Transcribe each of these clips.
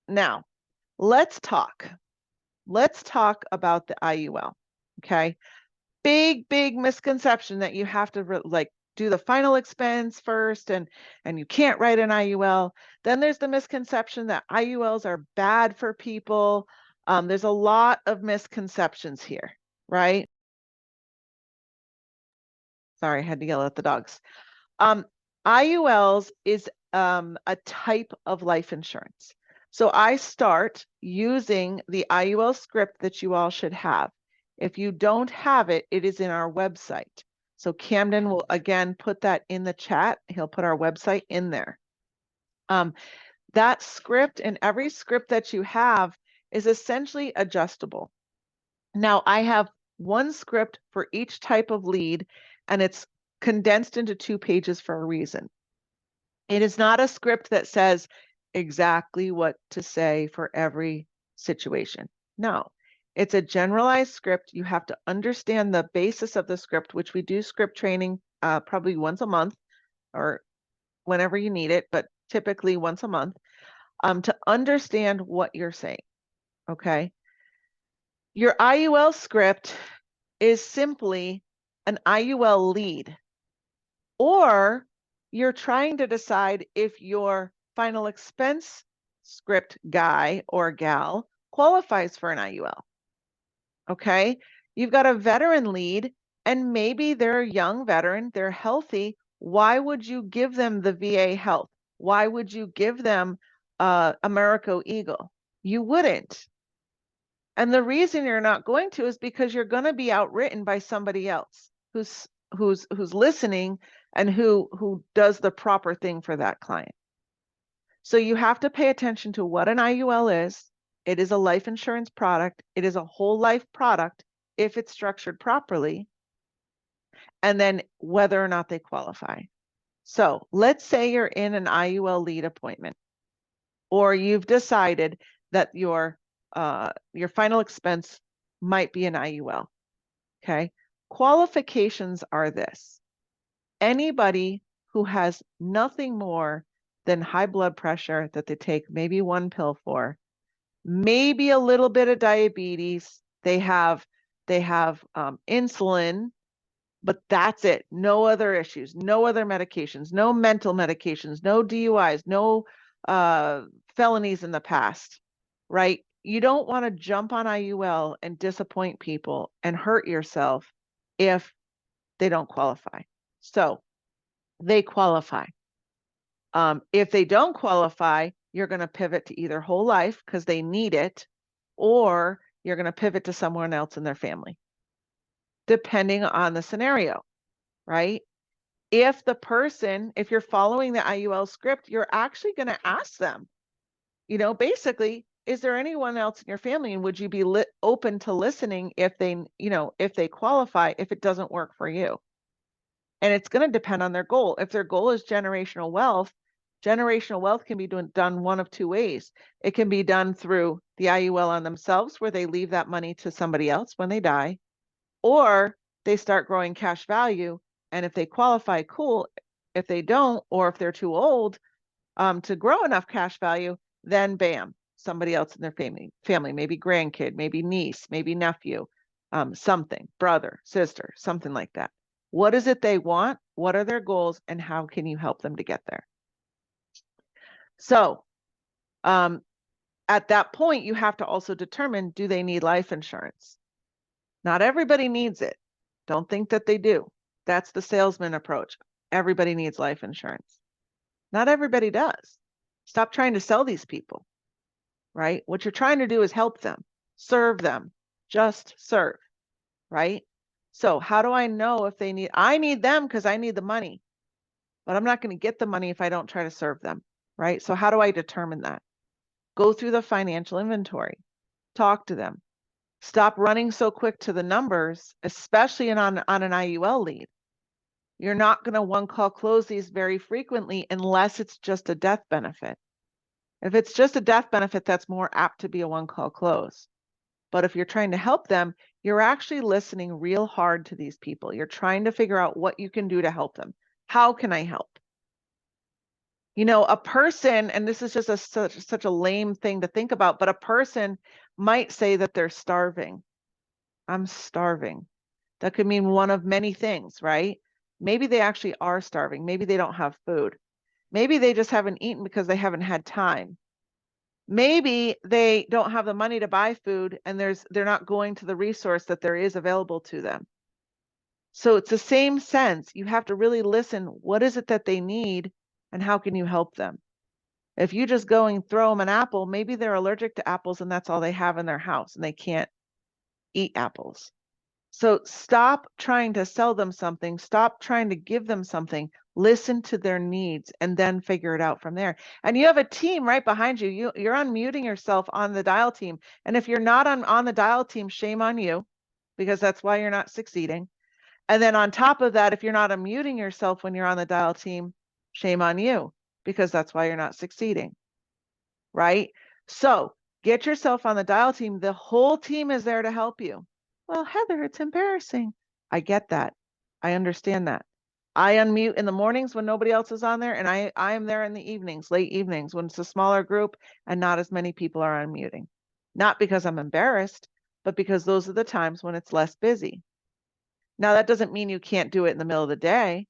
Now, let's talk. Let's talk about the IUL, okay? Big misconception that you have to like do the final expense first and you can't write an IUL. Then there's the misconception that IULs are bad for people. There's a lot of misconceptions here, right? Sorry, I had to yell at the dogs. IULs is a type of life insurance. So I start using the IUL script that you all should have. If you don't have it, it is in our website. So Camden will again put that in the chat. He'll put our website in there. That script and every script that you have is essentially adjustable. Now I have one script for each type of lead, and it's condensed into 2 pages for a reason. It is not a script that says exactly what to say for every situation. No, it's a generalized script. You have to understand the basis of the script, which we do script training probably once a month or whenever you need it, but typically once a month, to understand what you're saying, okay? Your IUL script is simply an IUL lead, or you're trying to decide if your final expense script guy or gal qualifies for an IUL. Okay, you've got a veteran lead, and maybe they're a young veteran, they're healthy. Why would you give them the VA health? Why would you give them Americo Eagle? You wouldn't. And the reason you're not going to is because you're going to be outwritten by somebody else who's listening and who does the proper thing for that client. So you have to pay attention to what an IUL is. It is a life insurance product. It is a whole life product if it's structured properly, and then whether or not they qualify. So let's say you're in an IUL lead appointment, or you've decided that your final expense might be an IUL. Okay. Qualifications are this: anybody who has nothing more than high blood pressure that they take maybe one pill for, maybe a little bit of diabetes, they have insulin, but that's it. No other issues, no other medications, no mental medications, no DUIs, no felonies in the past, right? You don't want to jump on IUL and disappoint people and hurt yourself if they don't qualify. So they qualify. If they don't qualify, you're going to pivot to either whole life because they need it, or you're going to pivot to someone else in their family, depending on the scenario, right? If you're following the IUL script, you're actually going to ask them, basically, is there anyone else in your family, and would you be open to listening if they qualify, if it doesn't work for you? And it's going to depend on their goal. If their goal is generational wealth can be done one of 2 ways. It can be done through the IUL on themselves, where they leave that money to somebody else when they die, or they start growing cash value. And if they qualify, cool. If they don't, or if they're too old to grow enough cash value, then bam, somebody else in their family, maybe grandkid, maybe niece, maybe nephew, something, brother, sister, something like that. What is it they want? What are their goals? And how can you help them to get there? So at that point, you have to also determine, do they need life insurance? Not everybody needs it. Don't think that they do. That's the salesman approach. Everybody needs life insurance. Not everybody does. Stop trying to sell these people, right? What you're trying to do is help them, serve them, just serve, right? So how do I know if I need them because I need the money, but I'm not going to get the money if I don't try to serve them, right? So how do I determine that? Go through the financial inventory, talk to them, stop running so quick to the numbers, especially on an IUL lead. You're not going to one-call close these very frequently unless it's just a death benefit. If it's just a death benefit, that's more apt to be a one-call close. But if you're trying to help them, you're actually listening real hard to these people. You're trying to figure out what you can do to help them. How can I help? You know, a person, and this is just such a lame thing to think about, but a person might say that they're starving. I'm starving. That could mean one of many things, right? Maybe they actually are starving. Maybe they don't have food. Maybe they just haven't eaten because they haven't had time. Maybe they don't have the money to buy food and they're not going to the resource that there is available to them. So it's the same sense. You have to really listen. What is it that they need and how can you help them? If you just go and throw them an apple, maybe they're allergic to apples and that's all they have in their house and they can't eat apples. So stop trying to sell them something. Stop trying to give them something. Listen to their needs and then figure it out from there. And you have a team right behind you. You're unmuting yourself on the dial team. And if you're not on the dial team, shame on you, because that's why you're not succeeding. And then on top of that, if you're not unmuting yourself when you're on the dial team, shame on you, because that's why you're not succeeding, right? So get yourself on the dial team. The whole team is there to help you. Well, Heather, it's embarrassing. I get that. I understand that. I unmute in the mornings when nobody else is on there, and I am there in the evenings, late evenings, when it's a smaller group and not as many people are unmuting. Not because I'm embarrassed, but because those are the times when it's less busy. Now, that doesn't mean you can't do it in the middle of the day.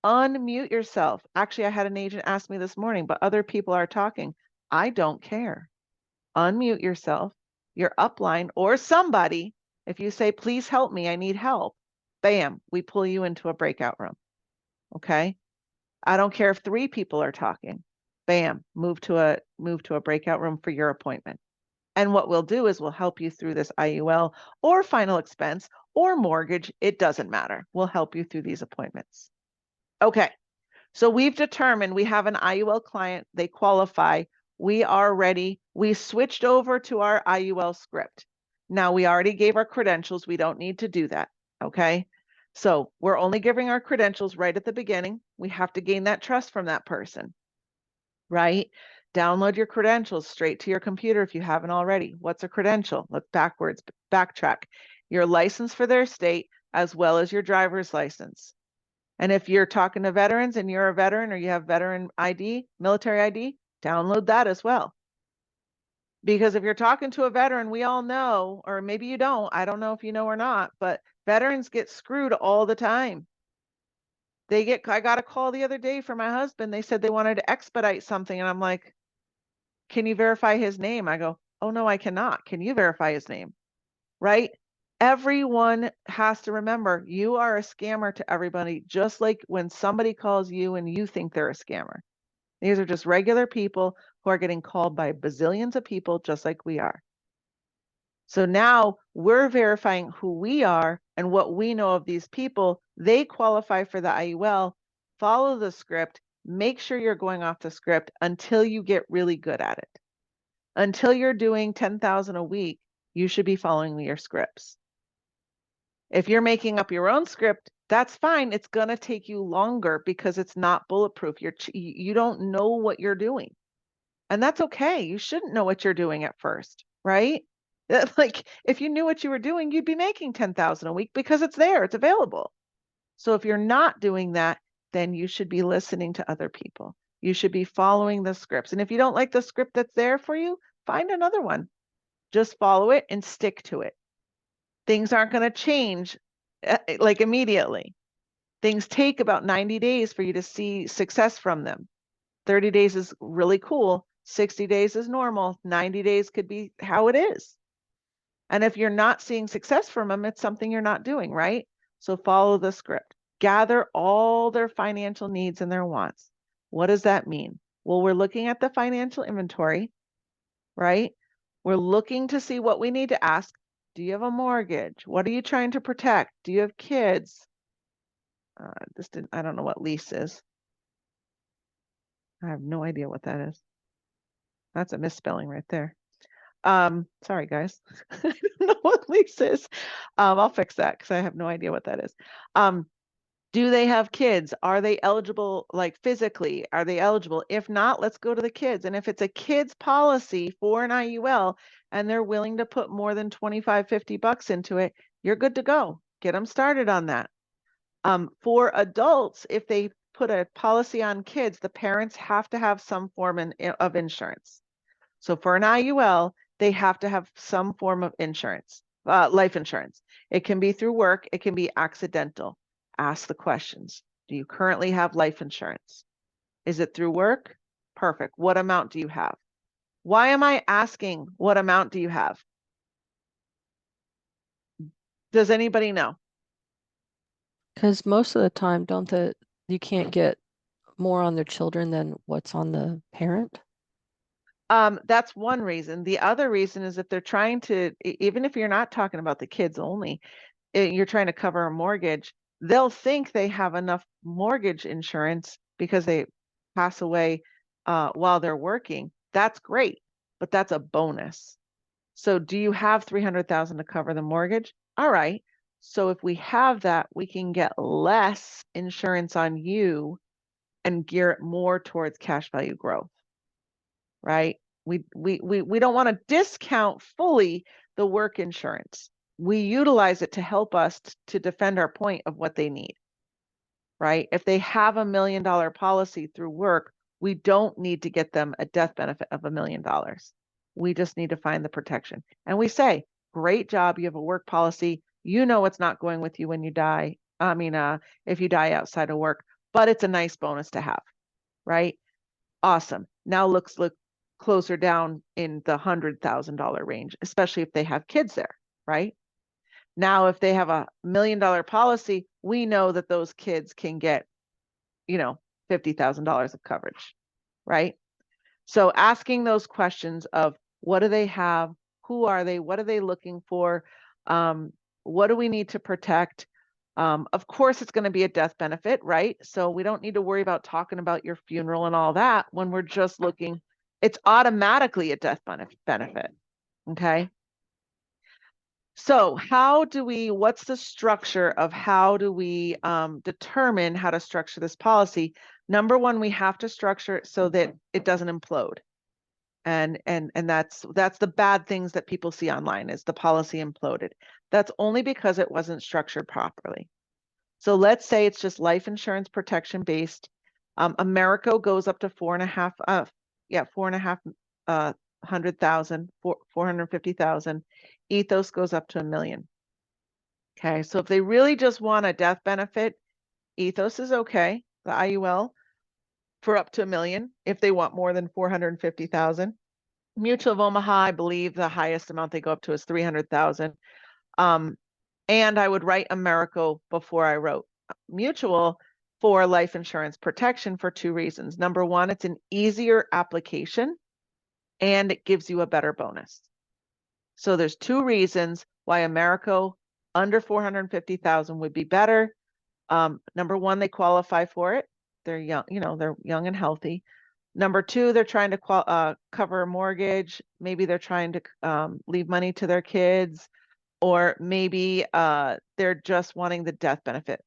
Unmute yourself. Actually, I had an agent ask me this morning, but other people are talking. I don't care. Unmute yourself, your upline, or somebody. If you say, please help me, I need help, bam, we pull you into a breakout room. Okay. I don't care if 3 people are talking. Bam, move to a breakout room for your appointment. And what we'll do is we'll help you through this IUL or final expense or mortgage. It doesn't matter. We'll help you through these appointments. Okay. So we've determined we have an IUL client. They qualify. We are ready. We switched over to our IUL script. Now we already gave our credentials. We don't need to do that. Okay. So we're only giving our credentials right at the beginning. We have to gain that trust from that person, right? Download your credentials straight to your computer if you haven't already. What's a credential? Let's backtrack. Your license for their state, as well as your driver's license. And if you're talking to veterans and you're a veteran or you have veteran ID, military ID, download that as well. Because if you're talking to a veteran, we all know, or maybe you don't, I don't know if you know or not, but veterans get screwed all the time. I got a call the other day from my husband. They said they wanted to expedite something. And I'm like, can you verify his name? I go, oh no, I cannot. Can you verify his name? Right? Everyone has to remember you are a scammer to everybody, just like when somebody calls you and you think they're a scammer. These are just regular people who are getting called by bazillions of people just like we are. So now we're verifying who we are and what we know of these people. They qualify for the IUL. Follow the script. Make sure you're going off the script until you get really good at it. Until you're doing 10,000 a week, you should be following your scripts. If you're making up your own script, that's fine. It's going to take you longer because it's not bulletproof. You don't know what you're doing. And that's okay. You shouldn't know what you're doing at first, right? Like if you knew what you were doing, you'd be making 10,000 a week because it's there, it's available. So if you're not doing that, then you should be listening to other people. You should be following the scripts. And if you don't like the script that's there for you, find another one. Just follow it and stick to it. Things aren't going to change like immediately. Things take about 90 days for you to see success from them. 30 days is really cool. 60 days is normal. 90 days could be how it is. And if you're not seeing success from them, it's something you're not doing, right? So follow the script. Gather all their financial needs and their wants. What does that mean? Well, we're looking at the financial inventory, right? We're looking to see what we need to ask. Do you have a mortgage? What are you trying to protect? Do you have kids? I don't know what lease is. I have no idea what that is. That's a misspelling right there. Sorry guys. I don't know what lease is. I'll fix that because I have no idea what that is. Do they have kids? Are they eligible, like physically? Are they eligible? If not, let's go to the kids. And if it's a kids policy for an IUL and they're willing to put more than 25, 50 bucks into it, you're good to go. Get them started on that. For adults, if they put a policy on kids, the parents have to have some form of insurance. So for an IUL, they have to have some form of insurance, life insurance. It can be through work, it can be accidental. Ask the questions. Do you currently have life insurance? Is it through work? Perfect. What amount do you have? Why am I asking what amount do you have? Does anybody know? Because most of the time, you can't get more on their children than what's on the parent? That's one reason. The other reason is if they're trying to, even if you're not talking about the kids only, you're trying to cover a mortgage, they'll think they have enough mortgage insurance because they pass away while they're working. That's great, but that's a bonus. So do you have 300,000 to cover the mortgage? All right. So if we have that, we can get less insurance on you and gear it more towards cash value growth, right? We don't want to discount fully the work insurance. We utilize it to help us to defend our point of what they need, right? If they have $1 million policy through work, we don't need to get them a death benefit of $1 million. We just need to find the protection. And we say, great job, you have a work policy. You know what's not going with you when you die. I mean, if you die outside of work, but it's a nice bonus to have, right? Awesome. Now look closer down in the $100,000 range, especially if they have kids there, right? Now, if they have $1 million policy, we know that those kids can get, $50,000 of coverage, right? So asking those questions of what do they have? Who are they? What are they looking for? What do we need to protect? Of course, it's going to be a death benefit, right? So we don't need to worry about talking about your funeral and all that when we're just looking, it's automatically a death benefit. Okay. So what's the structure of how do we determine how to structure this policy? Number one, we have to structure it so that it doesn't implode. And that's the bad things that people see online is the policy imploded. That's only because it wasn't structured properly. So let's say it's just life insurance protection based. Americo goes up to 450,000. Ethos goes up to $1 million. Okay, so if they really just want a death benefit, Ethos is okay, the IUL, for up to $1 million. If they want more than 450,000, Mutual of Omaha, I believe the highest amount they go up to is 300,000. And I would write Americo before I wrote Mutual for life insurance protection for two reasons. Number one, it's an easier application and it gives you a better bonus. So there's two reasons why Americo under 450,000 would be better. Number one, they qualify for it. They're young, they're young and healthy. Number two, they're trying to cover a mortgage. Maybe they're trying to leave money to their kids, or maybe they're just wanting the death benefit,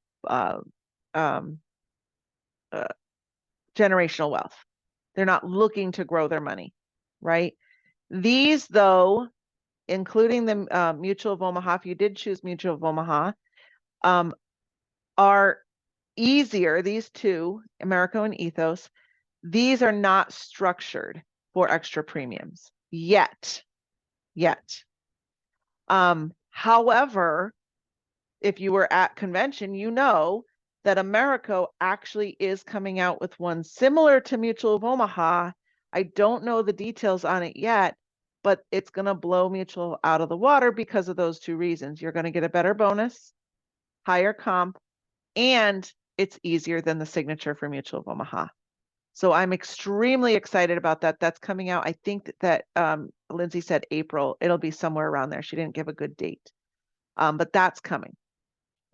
generational wealth. They're not looking to grow their money, right? These, though, including the Mutual of Omaha, if you did choose Mutual of Omaha, are easier. These two, Americo and Ethos, these are not structured for extra premiums yet. However, if you were at convention, you know that Americo actually is coming out with one similar to Mutual of Omaha. I don't know the details on it yet, but it's going to blow Mutual out of the water because of those two reasons. You're going to get a better bonus, higher comp, and it's easier than the signature for Mutual of Omaha. So I'm extremely excited about that. That's coming out. I think that Lindsay said April. It'll be somewhere around there. She didn't give a good date, but that's coming.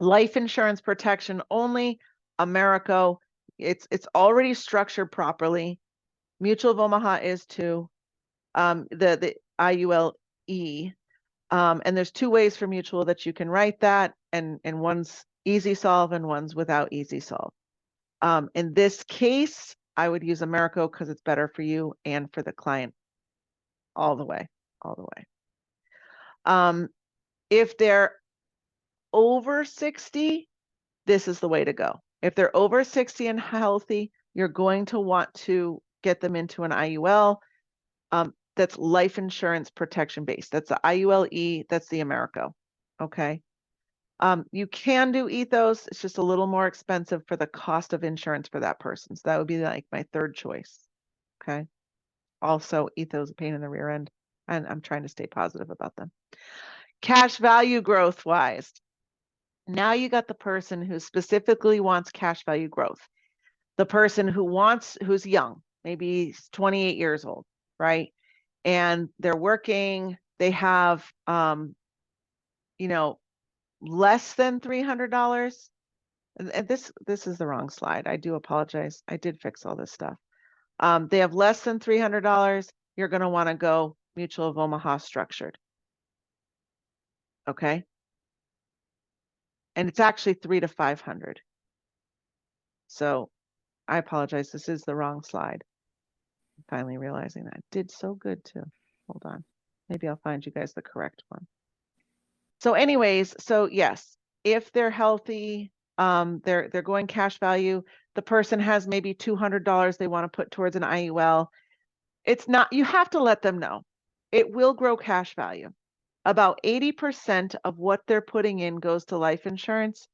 Life insurance protection only, Americo. It's already structured properly. Mutual of Omaha is too. The IULE. And there's two ways for Mutual that you can write that, and one's easy solve and one's without easy solve. In this case, I would use Americo because it's better for you and for the client all the way. If they're over 60, this is the way to go. If they're over 60 and healthy, you're going to want to get them into an IUL that's life insurance protection based. That's the IULE, that's the Americo. Okay. You can do ethos. It's just a little more expensive for the cost of insurance for that person. So that would be like my third choice. Okay. Also, ethos a pain in the rear end, and I'm trying to stay positive about them. Cash value growth wise. Now you got the person who specifically wants cash value growth. The person who's young, maybe 28 years old, right? And they're working, they have, you know, less than $300. And this is the wrong slide. I do apologize. I did fix all this stuff. They have less than $300. You're going to want to go Mutual of Omaha structured. Okay. And it's actually 300 to 500. So I apologize. This is the wrong slide. I'm finally realizing that. I did so good too. Hold on. Maybe I'll find you guys the correct one. So anyways, so yes, if they're healthy, they're going cash value. The person has maybe $200 they want to put towards an IUL. It's not, you have to let them know. It will grow cash value. About 80% of what they're putting in goes to life insurance.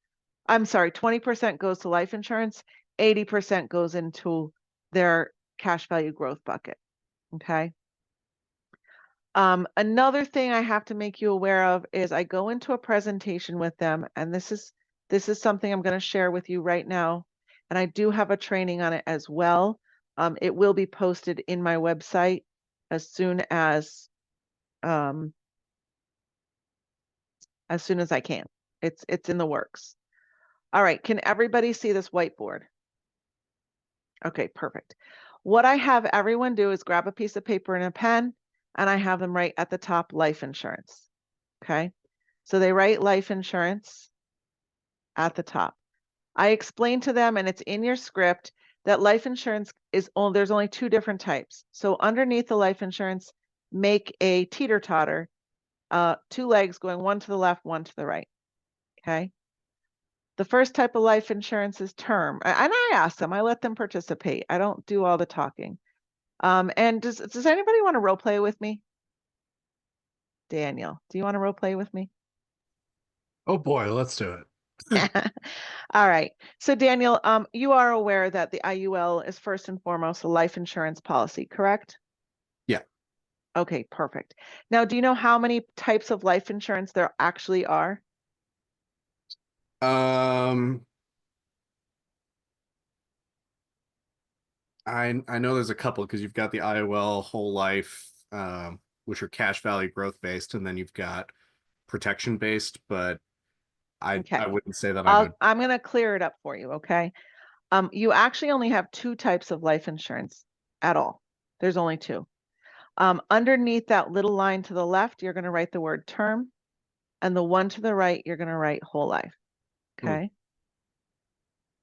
I'm sorry, 20% goes to life insurance, 80% goes into their cash value growth bucket. Okay. Another thing I have to make you aware of is I go into a presentation with them, and this is something I'm going to share with you right now. And I do have a training on it as well. It will be posted in my website as soon as I can. It's in the works. All right, can everybody see this whiteboard? Okay, perfect. What I have everyone do is grab a piece of paper and a pen, and I have them write at the top life insurance. Okay, so they write life insurance at the top. I explain to them, and it's in your script, that life insurance is only, there's only two different types. So underneath the life insurance, make a teeter-totter, two legs going one to the left, one to the right. Okay. The first type of life insurance is term. And I ask them, I let them participate. I don't do all the talking. And does anybody want to role play with me? Daniel, do you want to role play with me? Oh boy, let's do it. All right. So Daniel, you are aware that the IUL is first and foremost a life insurance policy, correct? Yeah. Okay, perfect. Now, do you know how many types of life insurance there actually are? I know there's a couple because you've got the IOL whole life, which are cash value growth based, and then you've got protection based, but I Okay. wouldn't say that I know. I'm going to clear it up for you, okay? You actually only have two types of life insurance at all. There's only two. Underneath that little line to the left, you're going to write the word term, and the one to the right, you're going to write whole life. Okay.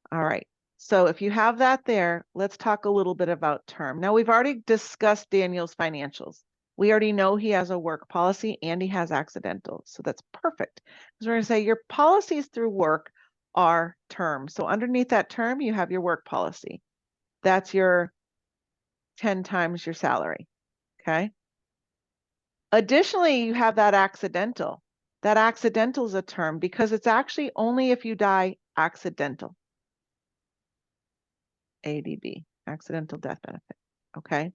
All right. So if you have that there, let's talk a little bit about term. Now, we've already discussed Daniel's financials. We already know he has a work policy and he has accidental. So that's perfect. Because we're going to say your policies through work are term. So underneath that term, you have your work policy. That's your 10 times your salary. Okay. Additionally, you have that accidental. That accidental is a term because it's actually only if you die accidental. ADB, accidental death benefit. Okay.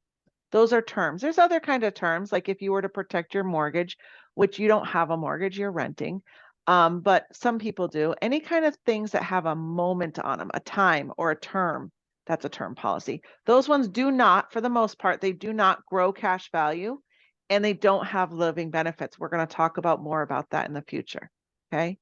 Those are terms. There's other kind of terms, like if you were to protect your mortgage, which you don't have a mortgage, you're renting. But some people do. Any kind of things that have a moment on them, a time or a term, that's a term policy. Those ones do not, for the most part, they do not grow cash value and they don't have living benefits. We're going to talk about more about that in the future. Okay.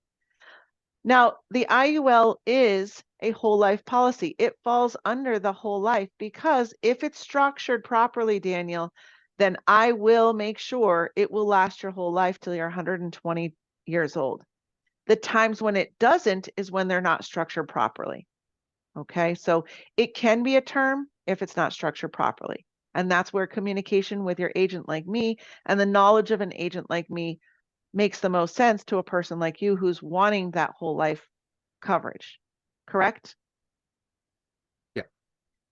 Now, the IUL is a whole life policy. It falls under the whole life because if it's structured properly, Daniel, then I will make sure it will last your whole life till you're 120 years old. The times when it doesn't is when they're not structured properly. Okay, so it can be a term if it's not structured properly. And that's where communication with your agent like me and the knowledge of an agent like me makes the most sense to a person like you who's wanting that whole life coverage, correct?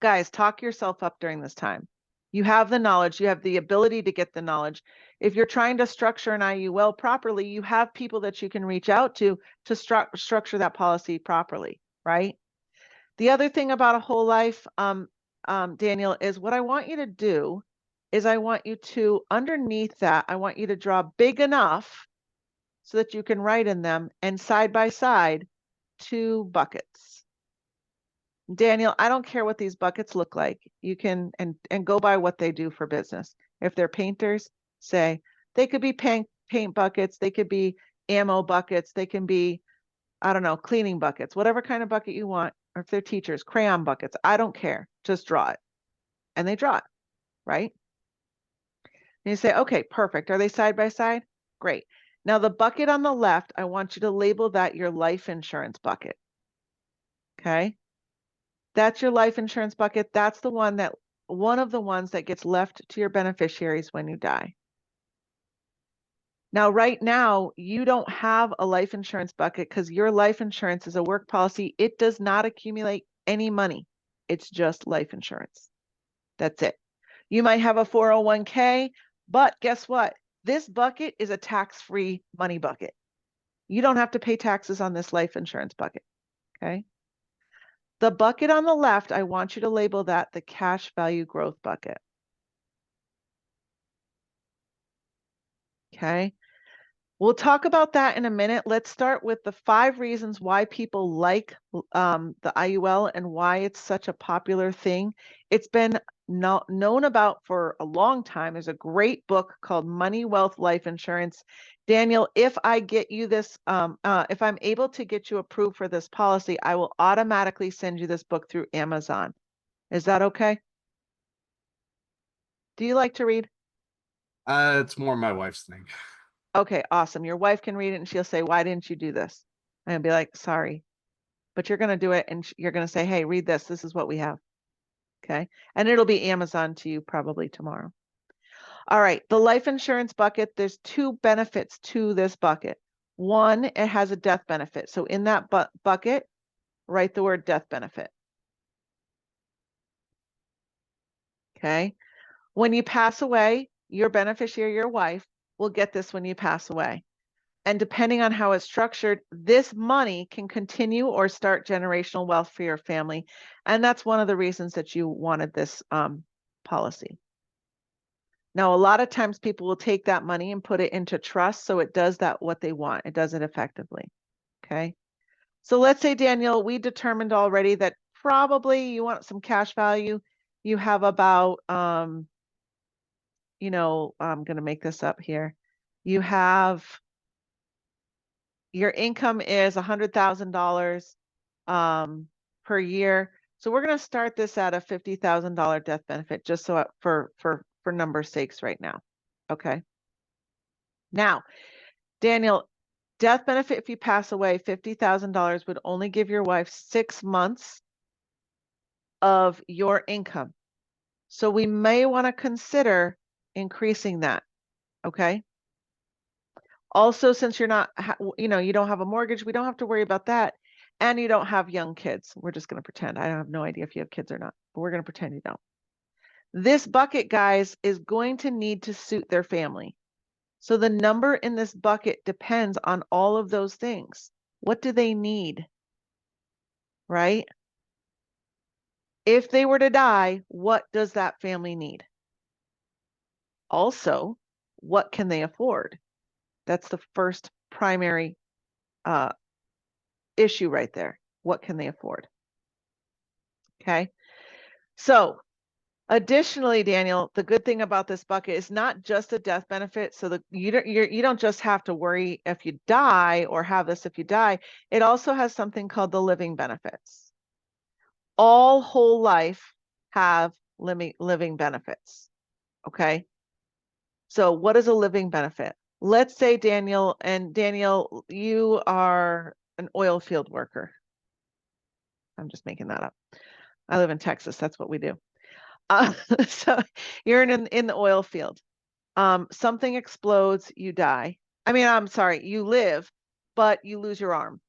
Guys, talk yourself up during this time. You have the knowledge, you have the ability to get the knowledge. If you're trying to structure an IUL properly, you have people that you can reach out to structure that policy properly, right? The other thing about a whole life, Daniel, is what I want you to do is I want you to, underneath that, I want you to draw big enough so that you can write in them, and side by side, 2 buckets. Daniel, I don't care what these buckets look like. You can, and go by what they do for business. If they're painters, say, they could be paint buckets, they could be ammo buckets, they can be, I don't know, cleaning buckets, whatever kind of bucket you want. Or if they're teachers, crayon buckets, I don't care, just draw it. And they draw it, right? And you say, okay, perfect. Are they side by side? Great. Now the bucket on the left, I want you to label that your life insurance bucket. Okay. That's your life insurance bucket. That's the one that, one of the ones that gets left to your beneficiaries when you die. Now, right now, you don't have a life insurance bucket because your life insurance is a work policy. It does not accumulate any money. It's just life insurance. That's it. You might have a 401k, but guess what? This bucket is a tax-free money bucket. You don't have to pay taxes on this life insurance bucket, okay? The bucket on the left, I want you to label that the cash value growth bucket. Okay. We'll talk about that in a minute. Let's start with the 5 reasons why people like the IUL and why it's such a popular thing. It's been known about for a long time. There's a great book called Money, Wealth, Life Insurance. Daniel, if I get you this, if I'm able to get you approved for this policy, I will automatically send you this book through Amazon. Is that okay? Do you like to read? It's more my wife's thing. Okay, awesome. Your wife can read it and she'll say, why didn't you do this? And I'll be like, sorry, but you're going to do it. And you're going to say, hey, read this. This is what we have. Okay. And it'll be Amazon to you probably tomorrow. All right. The life insurance bucket, there's 2 benefits to this bucket. One, it has a death benefit. So in that bucket, write the word death benefit. Okay. When you pass away, your beneficiary, your wife, will get this when you pass away. And depending on how it's structured, this money can continue or start generational wealth for your family. And that's one of the reasons that you wanted this policy. Now, a lot of times people will take that money and put it into trust. So it does that what they want. It does it effectively. Okay. So let's say, Daniel, we determined already that probably you want some cash value. You have about, you know, I'm going to make this up here. You have, your income is $100,000 per year. So we're going to start this at a $50,000 death benefit, just so for number's sakes right now. Okay. Now, Daniel, death benefit if you pass away, $50,000 would only give your wife 6 months of your income. So we may want to consider increasing that. Okay. Also, since you're not, you know, you don't have a mortgage, we don't have to worry about that. And you don't have young kids. We're just going to pretend. I have no idea if you have kids or not, but we're going to pretend you don't. This bucket, guys, is going to need to suit their family. So the number in this bucket depends on all of those things. What do they need? Right? If they were to die, what does that family need? Also, what can they afford? That's the first primary issue right there. What can they afford? Okay. So additionally, Daniel, the good thing about this bucket is not just a death benefit. So you don't just have to worry if you die or have this if you die. It also has something called the living benefits. All whole life have living benefits. Okay. So what is a living benefit? Let's say Daniel, you are an oil field worker. I'm just making that up. I live in Texas. That's what we do. So you're in the oil field. Something explodes, you die. I mean, I'm sorry, you live, but you lose your arm,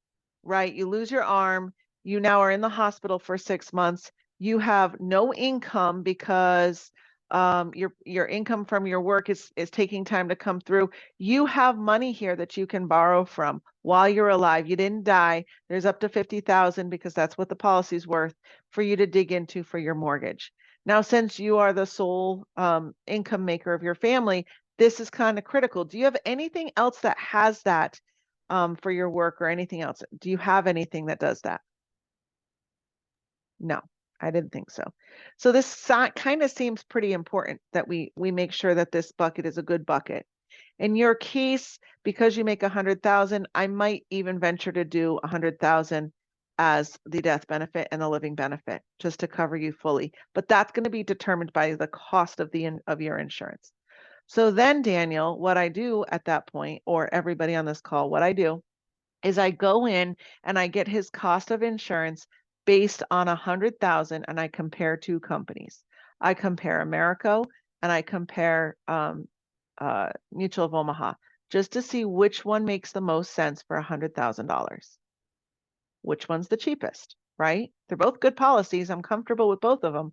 right? You lose your arm. You now are in the hospital for 6 months. you have no income because your income from your work is taking time to come through. You have money here that you can borrow from while you're alive. You didn't die. There's up to 50,000 because that's what the policy's worth for you to dig into for your mortgage. Now, since you are the sole income maker of your family, this is kind of critical. Do you have anything else that has that for your work or anything else? Do you have anything that does that? No, I didn't think so. So this kind of seems pretty important that we make sure that this bucket is a good bucket. In your case, because you make 100,000, I might even venture to do 100,000 as the death benefit and the living benefit, just to cover you fully. But that's going to be determined by the cost of your insurance. So then, Daniel, what I do at that point, or everybody on this call, what I do is I go in and I get his cost of insurance based on 100,000, and I compare two companies. I compare Americo and I compare Mutual of Omaha, just to see which one makes the most sense for $100,000. Which one's the cheapest, right? They're both good policies. I'm comfortable with both of them.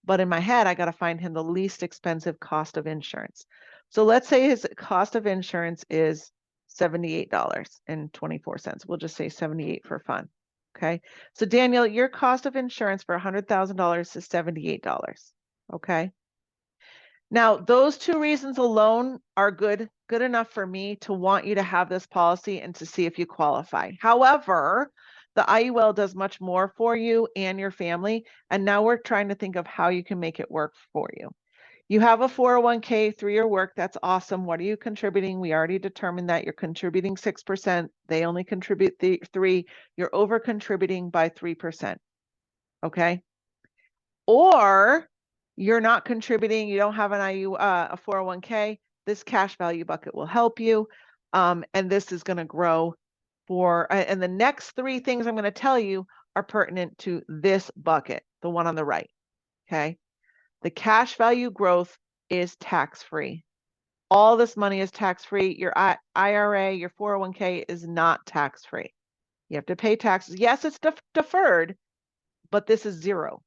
But in my head, I got to find him the least expensive cost of insurance. So let's say his cost of insurance is $78.24. We'll just say 78 for fun. Okay. So Daniel, your cost of insurance for $100,000 is $78. Okay. Now, those two reasons alone are good enough for me to want you to have this policy and to see if you qualify. However, the IUL does much more for you and your family, and now we're trying to think of how you can make it work for you. You have a 401k through your work. That's awesome. What are you contributing? We already determined that you're contributing 6%. They only contribute 3. You're over contributing by 3%. Okay. Or you're not contributing, you don't have a 401k, this cash value bucket will help you. And this is going to grow and the next 3 things I'm going to tell you are pertinent to this bucket, the one on the right. Okay. The cash value growth is tax-free. All this money is tax-free. Your IRA, your 401k is not tax-free. You have to pay taxes. Yes, it's deferred, but this is 0.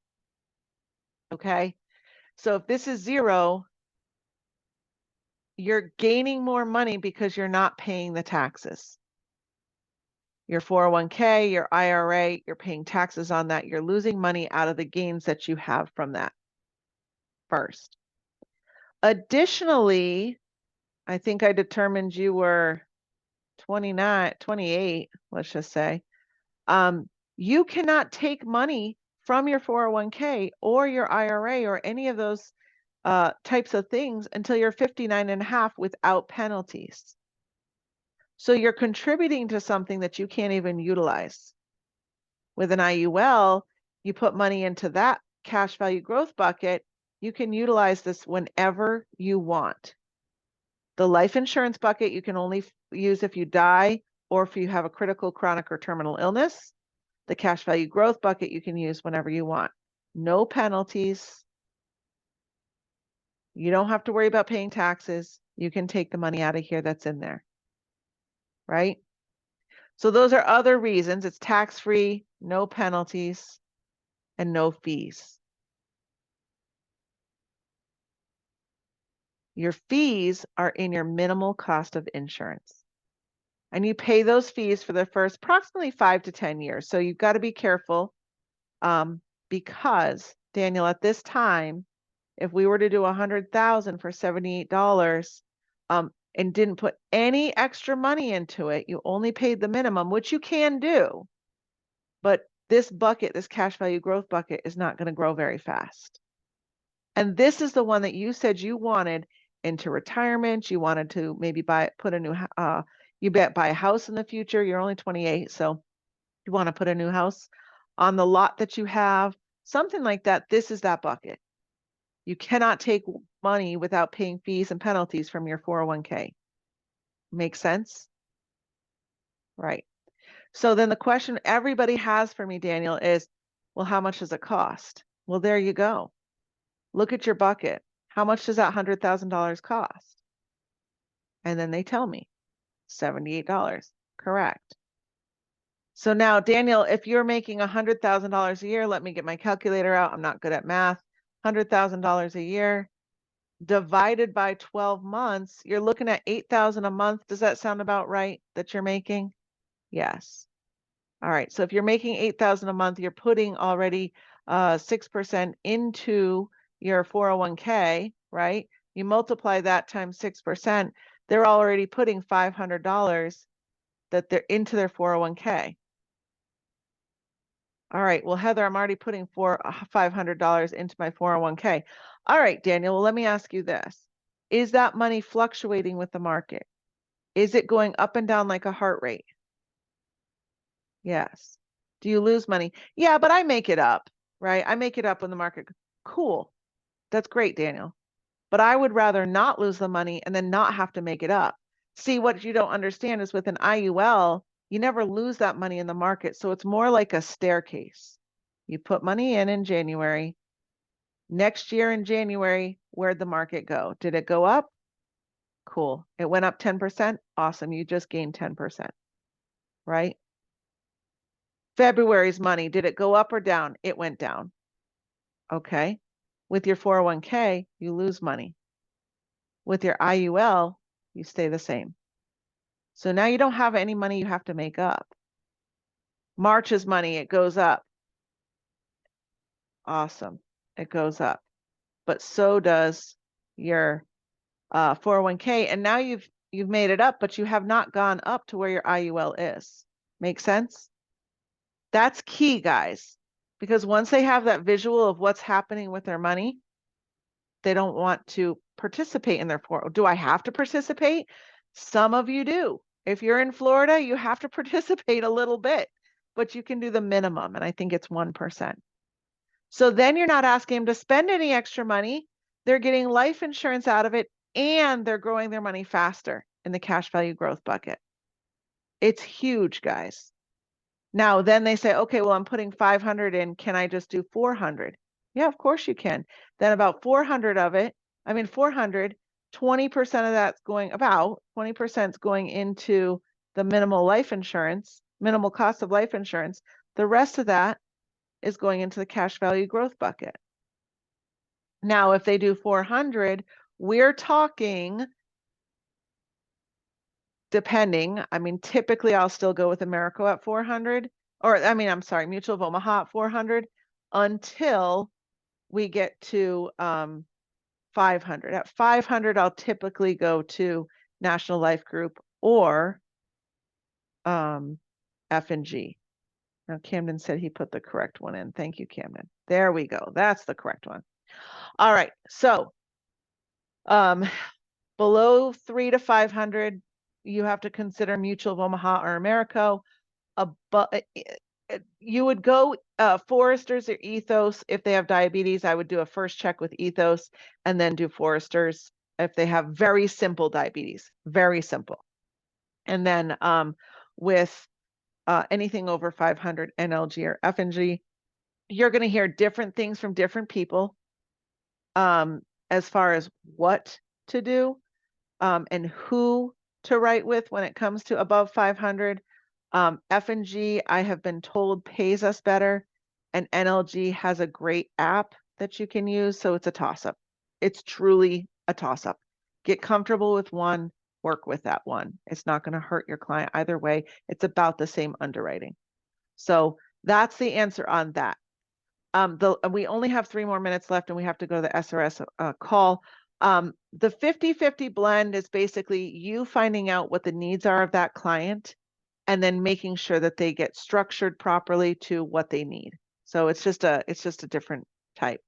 Okay. So if this is 0, you're gaining more money because you're not paying the taxes. Your 401k, your IRA, you're paying taxes on that. You're losing money out of the gains that you have from that first. Additionally, I think I determined you were 28, let's just say. You cannot take money from your 401k or your IRA or any of those types of things until you're 59 and a half without penalties. So you're contributing to something that you can't even utilize. With an IUL, you put money into that cash value growth bucket, you can utilize this whenever you want. The life insurance bucket you can only use if you die or if you have a critical, chronic, or terminal illness. The cash value growth bucket you can use whenever you want. No penalties. You don't have to worry about paying taxes. You can take the money out of here that's in there, right? So those are other reasons. It's tax-free, no penalties, and no fees. Your fees are in your minimal cost of insurance. And you pay those fees for the first approximately 5 to 10 years. So you've got to be careful because, Daniel, at this time, if we were to do 100,000 for $78 and didn't put any extra money into it, you only paid the minimum, which you can do. But this bucket, this cash value growth bucket, is not going to grow very fast. And this is the one that you said you wanted into retirement. You wanted to maybe buy a house in the future. You're only 28, so you want to put a new house on the lot that you have, something like that. This is that bucket. You cannot take money without paying fees and penalties from your 401k. Make sense? Right. So then the question everybody has for me, Daniel, is, well, how much does it cost? Well, there you go. Look at your bucket. How much does that $100,000 cost? And then they tell me $78. Correct. So now, Daniel, if you're making $100,000 a year, let me get my calculator out. I'm not good at math. $100,000 a year divided by 12 months, you're looking at 8,000 a month. Does that sound about right that you're making? Yes. All right. So if you're making 8,000 a month, you're putting already 6% into your 401k, right? You multiply that times 6%, they're already putting $500 that they're into their 401k. All right. Well, Heather, I'm already putting $500 into my 401k. All right, Daniel, well, let me ask you this. Is that money fluctuating with the market? Is it going up and down like a heart rate? Yes. Do you lose money? Yeah, but I make it up, right? I make it up when the market. Cool. That's great, Daniel. But I would rather not lose the money and then not have to make it up. See, what you don't understand is with an IUL, you never lose that money in the market. So it's more like a staircase. You put money in January. Next year in January, where'd the market go? Did it go up? Cool. It went up 10%. Awesome. You just gained 10%, right? February's money, did it go up or down? It went down. Okay. With your 401k, you lose money. With your IUL, you stay the same. So now you don't have any money you have to make up. March's money, it goes up. Awesome. It goes up. But so does your 401k. And now you've made it up, but you have not gone up to where your IUL is. Make sense? That's key, guys, because once they have that visual of what's happening with their money, they don't want to participate in their 401k. Do I have to participate? Some of you do. If you're in Florida, you have to participate a little bit, but you can do the minimum, and I think it's 1%. So then you're not asking them to spend any extra money. They're getting life insurance out of it, and they're growing their money faster in the cash value growth bucket. It's huge, guys. Now, then they say, okay, well, I'm putting 500 in. Can I just do 400? Yeah, of course you can. Then about 400 of it, 400, 20% of that's going, about 20% is going into the minimal life insurance, minimal cost of life insurance. The rest of that is going into the cash value growth bucket. Now, if they do 400, we're talking, depending, typically I'll still go with Americo at 400, or I'm sorry, Mutual of Omaha at 400 until we get to 500. At 500, I'll typically go to National Life Group or F&G. Now, Camden said he put the correct one in. Thank you, Camden. There we go. That's the correct one. All right. So below 300 to 500, you have to consider Mutual of Omaha or Americo. You would go Foresters or Ethos. If they have diabetes, I would do a first check with Ethos and then do Foresters if they have very simple diabetes, very simple. And then with anything over 500, NLG or F&G, you're going to hear different things from different people as far as what to do and who to write with when it comes to above 500. F&G, I have been told, pays us better, and NLG has a great app that you can use, so it's a toss-up. It's truly a toss-up. Get comfortable with one, work with that one. It's not going to hurt your client either way. It's about the same underwriting. So that's the answer on that. We only have 3 more minutes left, and we have to go to the SRS call. The 50-50 blend is basically you finding out what the needs are of that client and then making sure that they get structured properly to what they need. So it's just a different type.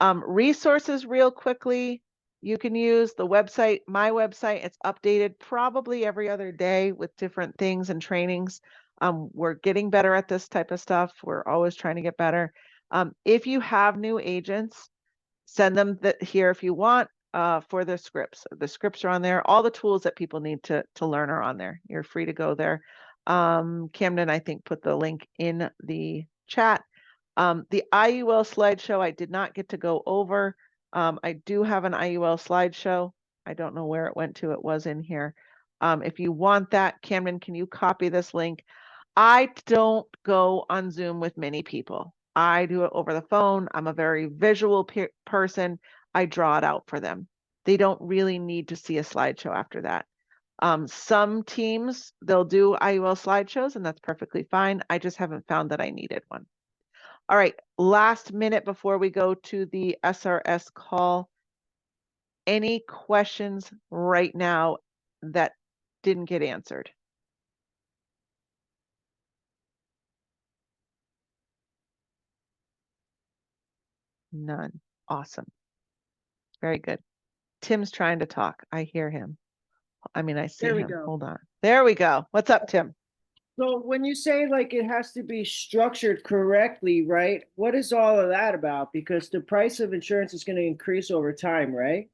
Resources real quickly, you can use the website, my website. It's updated probably every other day with different things and trainings. We're getting better at this type of stuff. We're always trying to get better. If you have new agents, send them here if you want for the scripts. The scripts are on there. All the tools that people need to learn are on there. You're free to go there. Camden, I think, put the link in the chat. The IUL slideshow, I did not get to go over. I do have an IUL slideshow. I don't know where it went to. It was in here. If you want that, Camden, can you copy this link? I don't go on Zoom with many people. I do it over the phone. I'm a very visual person. I draw it out for them. They don't really need to see a slideshow after that. Some teams, they'll do IUL slideshows, and that's perfectly fine. I just haven't found that I needed one. All right, last minute before we go to the SRS call. Any questions right now that didn't get answered? None. Awesome. Very good. Tim's trying to talk. I hear him. I mean, I see There we him. go. Hold on. There we go. What's up, Tim? So when you say like it has to be structured correctly, right? What is all of that about? Because the price of insurance is going to increase over time, right?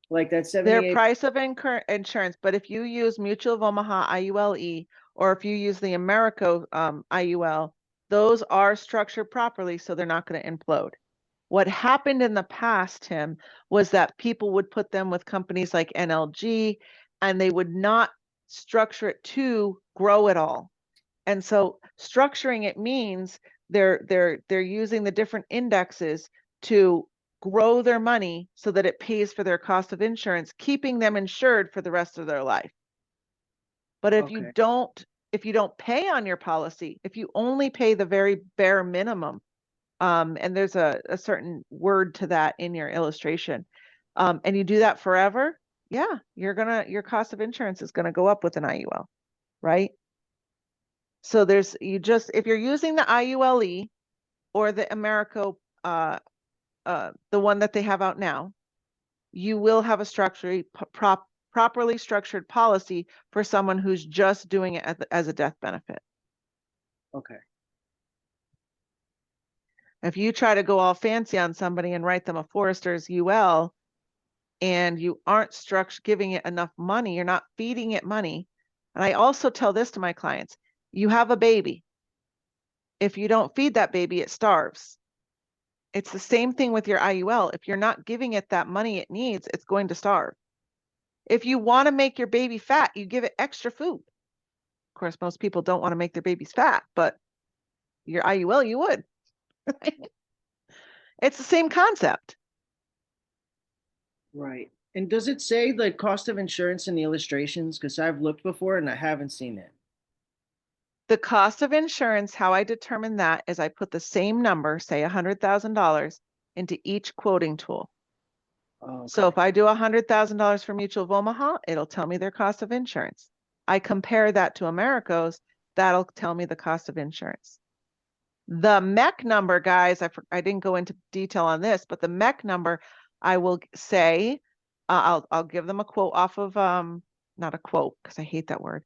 Like that Their 78. price of insurance, but if you use Mutual of Omaha IULE, or if you use the Americo IUL, those are structured properly, so they're not going to implode. What happened in the past, Tim, was that people would put them with companies like NLG, and they would not structure it to grow it all. And so structuring it means they're using the different indexes to grow their money so that it pays for their cost of insurance, keeping them insured for the rest of their life. But if you don't pay on your policy, if you only pay the very bare minimum, and there's a certain word to that in your illustration, and you do that forever, yeah, your cost of insurance is gonna go up with an IUL, right? So if you're using the IULE or the Americo, the one that they have out now, you will have a properly structured policy for someone who's just doing it as a death benefit. Okay. If you try to go all fancy on somebody and write them a Forester's UL, and you aren't giving it enough money, you're not feeding it money. And I also tell this to my clients: you have a baby. If you don't feed that baby, it starves. It's the same thing with your IUL. If you're not giving it that money it needs, it's going to starve. If you want to make your baby fat, you give it extra food. Of course, most people don't want to make their babies fat, but your IUL, you would. It's the same concept. Right. And does it say the cost of insurance in the illustrations? Because I've looked before and I haven't seen it. The cost of insurance, how I determine that is I put the same number, say $100,000, into each quoting tool. Oh, So if okay. I do $100,000 for Mutual of Omaha, it'll tell me their cost of insurance. I compare that to Americo's, that'll tell me the cost of insurance. The MEC number, guys, I didn't go into detail on this, but the MEC number, I will say, I'll give them a quote off of, not a quote, because I hate that word.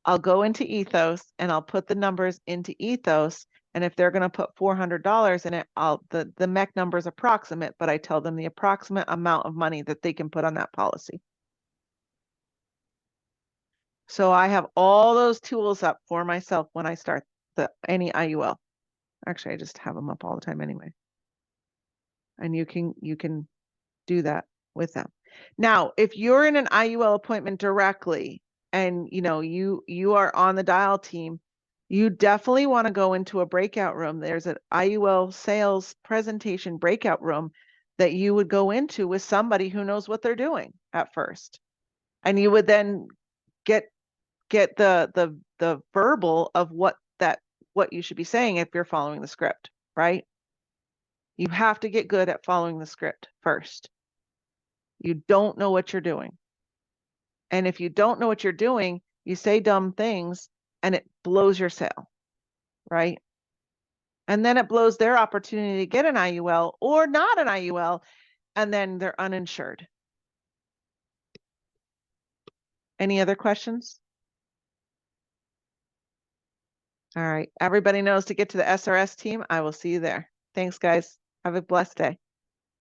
I'll go into Ethos and I'll put the numbers into Ethos. And if they're going to put $400 in it, the MEC number is approximate, but I tell them the approximate amount of money that they can put on that policy. So I have all those tools up for myself when I start any IUL. Actually, I just have them up all the time anyway. And you can do that with them. Now, if you're in an IUL appointment directly and you are on the dial team, you definitely want to go into a breakout room. There's an IUL sales presentation breakout room that you would go into with somebody who knows what they're doing at first. And you would then get the verbal of what you should be saying if you're following the script, right? You have to get good at following the script first. You don't know what you're doing. And if you don't know what you're doing, you say dumb things and it blows your sale, right? And then it blows their opportunity to get an IUL or not an IUL, and then they're uninsured. Any other questions? All right. Everybody knows to get to the SRS team. I will see you there. Thanks, guys. Have a blessed day.